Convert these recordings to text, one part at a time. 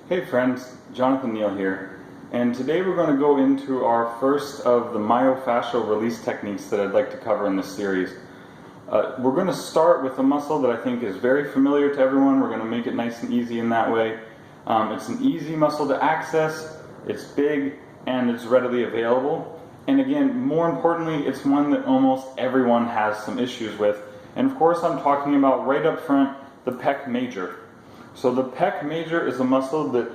Hey friends, Jonathan Neal here, and today we're going to go into our first of the myofascial release techniques that I'd like to cover in this series. We're going to start with a muscle that I think is very familiar to everyone. We're going to make it nice and easy in that way. It's an easy muscle to access, it's big, and it's readily available. And again, more importantly, it's one that almost everyone has some issues with. And of course I'm talking about right up front, the pec major. So the pec major is a muscle that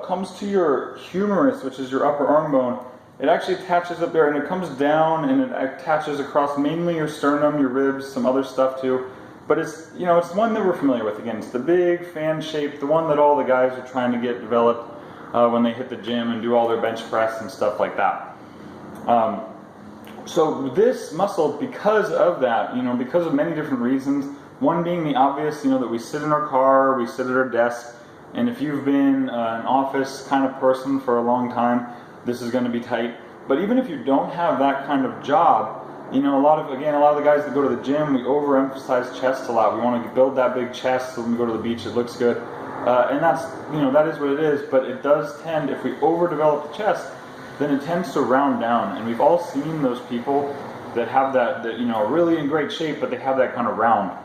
comes to your humerus, which is your upper arm bone. It actually attaches up there and it comes down and it attaches across mainly your sternum, your ribs, some other stuff too. But it's, it's one that we're familiar with. Again, it's the big fan shape, the one that all the guys are trying to get developed when they hit the gym and do all their bench press and stuff like that. So this muscle, because of that, because of many different reasons, one being the obvious, that we sit in our car, we sit at our desk, and if you've been an office kind of person for a long time, this is going to be tight. But even if you don't have that kind of job, a lot of the guys that go to the gym, we overemphasize chest a lot. We want to build that big chest so when we go to the beach it looks good. And that's, that is what it is, but it does tend, if we overdevelop the chest, then it tends to round down. And we've all seen those people that have that are really in great shape, but they have that kind of round.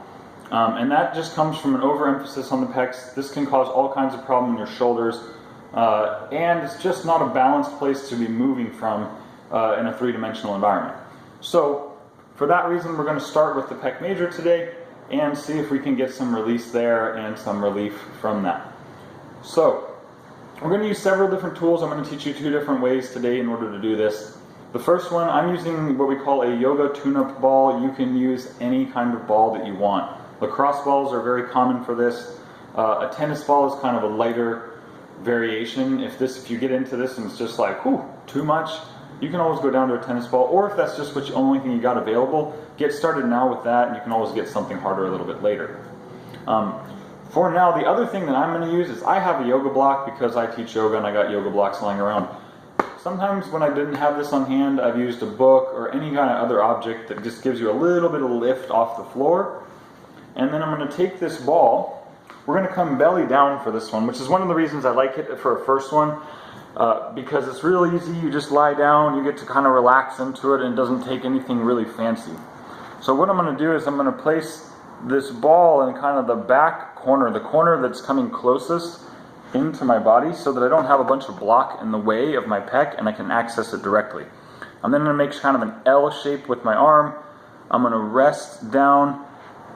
And that just comes from an overemphasis on the pecs. This can cause all kinds of problems in your shoulders, and it's just not a balanced place to be moving from in a three-dimensional environment. So for that reason, we're going to start with the pec major today and see if we can get some release there and some relief from that. So we're going to use several different tools. I'm going to teach you two different ways today in order to do this. The first one, I'm using what we call a yoga tune-up ball. You can use any kind of ball that you want. Lacrosse balls are very common for this. A tennis ball is kind of a lighter variation. If you get into this and it's just like, too much, you can always go down to a tennis ball. Or if that's just the only thing you got available, get started now with that, and you can always get something harder a little bit later. For now, the other thing that I'm going to use is I have a yoga block because I teach yoga and I got yoga blocks lying around. Sometimes when I didn't have this on hand, I've used a book or any kind of other object that just gives you a little bit of lift off the floor. And then I'm going to take this ball. We're going to come belly down for this one, which is one of the reasons I like it for a first one, because it's real easy. You just lie down, you get to kind of relax into it, and it doesn't take anything really fancy. So what I'm going to do is I'm going to place this ball in kind of the back corner, the corner that's coming closest into my body, so that I don't have a bunch of block in the way of my pec and I can access it directly. I'm then going to make kind of an L shape with my arm. I'm going to rest down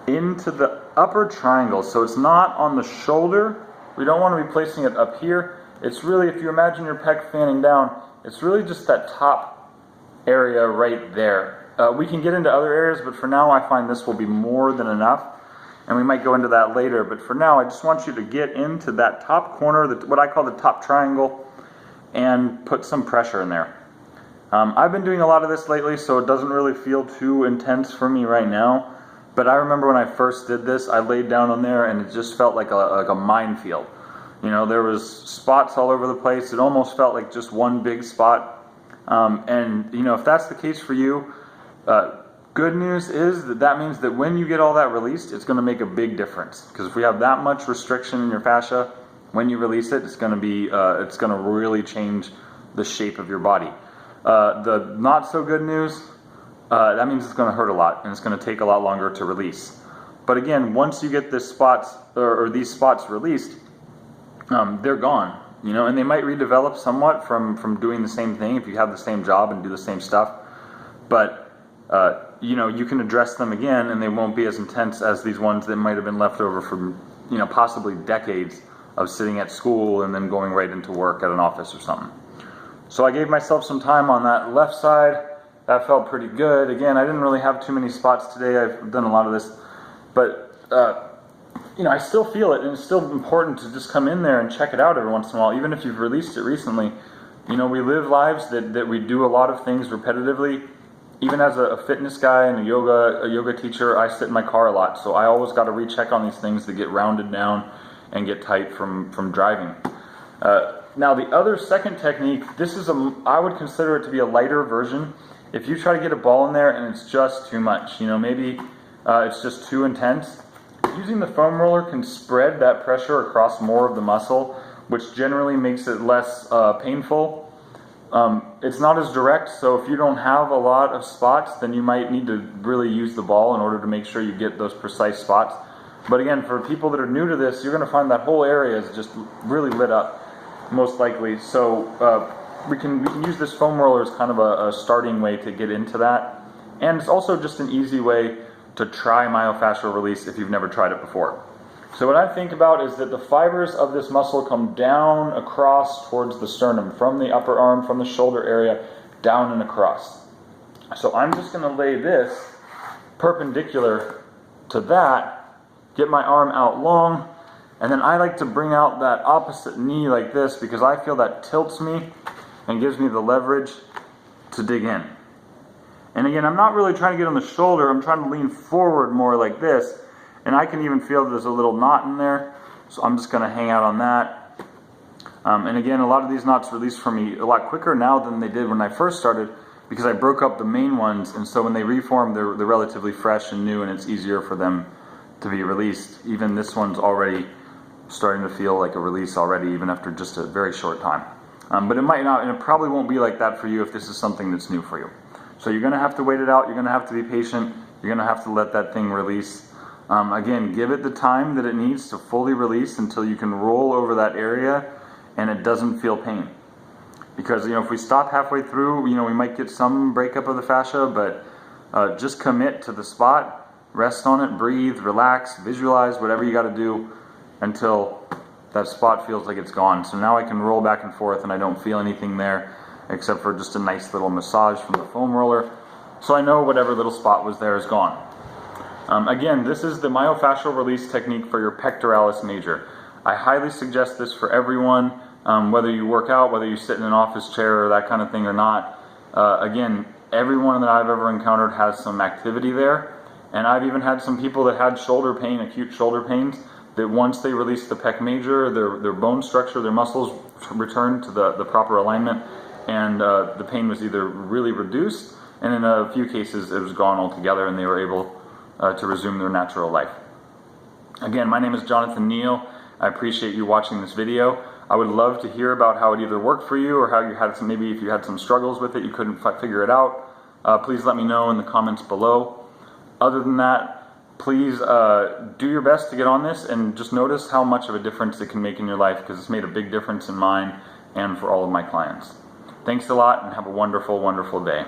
into the upper triangle, so it's not on the shoulder. We don't want to be placing it up here. It's really, if you imagine your pec fanning down, it's really just that top area right there. We can get into other areas, but for now I find this will be more than enough, and we might go into that later. But for now, I just want you to get into that top corner, what I call the top triangle, and put some pressure in there. I've been doing a lot of this lately, so it doesn't really feel too intense for me right now. But I remember when I first did this, I laid down on there and it just felt like a minefield. There was spots all over the place. It almost felt like just one big spot. If that's the case for you, good news is that means that when you get all that released, it's going to make a big difference. Because if we have that much restriction in your fascia, when you release it, it's going to really change the shape of your body. The not so good news, that means it's going to hurt a lot and it's going to take a lot longer to release. But again, once you get this spots or these spots released, they're gone, and they might redevelop somewhat from doing the same thing if you have the same job and do the same stuff. But you can address them again and they won't be as intense as these ones that might have been left over from possibly decades of sitting at school and then going right into work at an office or something. So I gave myself some time on that left side. That felt pretty good. Again, I didn't really have too many spots today. I've done a lot of this. But, I still feel it, and it's still important to just come in there and check it out every once in a while, even if you've released it recently. We live lives that we do a lot of things repetitively. Even as a fitness guy and a yoga teacher, I sit in my car a lot. So I always got to recheck on these things that get rounded down and get tight from driving. Now, the other second technique, I would consider it to be a lighter version. If you try to get a ball in there and it's just too much, maybe it's just too intense, using the foam roller can spread that pressure across more of the muscle which generally makes it less painful. It's not as direct, so if you don't have a lot of spots, then you might need to really use the ball in order to make sure you get those precise spots. But again, for people that are new to this, you're going to find that whole area is just really lit up, most likely. So we can use this foam roller as kind of a starting way to get into that. And it's also just an easy way to try myofascial release if you've never tried it before. So what I think about is that the fibers of this muscle come down across towards the sternum, from the upper arm, from the shoulder area, down and across. So I'm just going to lay this perpendicular to that, get my arm out long, and then I like to bring out that opposite knee like this because I feel that tilts me and gives me the leverage to dig in. And again, I'm not really trying to get on the shoulder, I'm trying to lean forward more like this, and I can even feel there's a little knot in there, so I'm just going to hang out on that. And again, a lot of these knots release for me a lot quicker now than they did when I first started because I broke up the main ones, and so when they reform, they're relatively fresh and new, and it's easier for them to be released. Even this one's already starting to feel like a release already, even after just a very short time. But it might not, and it probably won't be like that for you if this is something that's new for you. So you're going to have to wait it out, you're going to have to be patient, you're going to have to let that thing release. Again, give it the time that it needs to fully release until you can roll over that area and it doesn't feel pain. Because, if we stop halfway through, we might get some breakup of the fascia, but just commit to the spot. Rest on it, breathe, relax, visualize, whatever you got to do until that spot feels like it's gone. So now I can roll back and forth and I don't feel anything there except for just a nice little massage from the foam roller. So I know whatever little spot was there is gone. Again, this is the myofascial release technique for your pectoralis major. I highly suggest this for everyone, whether you work out, whether you sit in an office chair or that kind of thing or not. Again, everyone that I've ever encountered has some activity there. And I've even had some people that had shoulder pain, acute shoulder pains, that once they released the pec major, their bone structure, their muscles returned to the proper alignment, and the pain was either really reduced, and in a few cases it was gone altogether, and they were able to resume their natural life. Again, my name is Jonathan Neal. I appreciate you watching this video. I would love to hear about how it either worked for you or how you had some, maybe if you had some struggles with it, you couldn't figure it out. Please let me know in the comments below. Other than that, please do your best to get on this and just notice how much of a difference it can make in your life, because it's made a big difference in mine and for all of my clients. Thanks a lot and have a wonderful, wonderful day.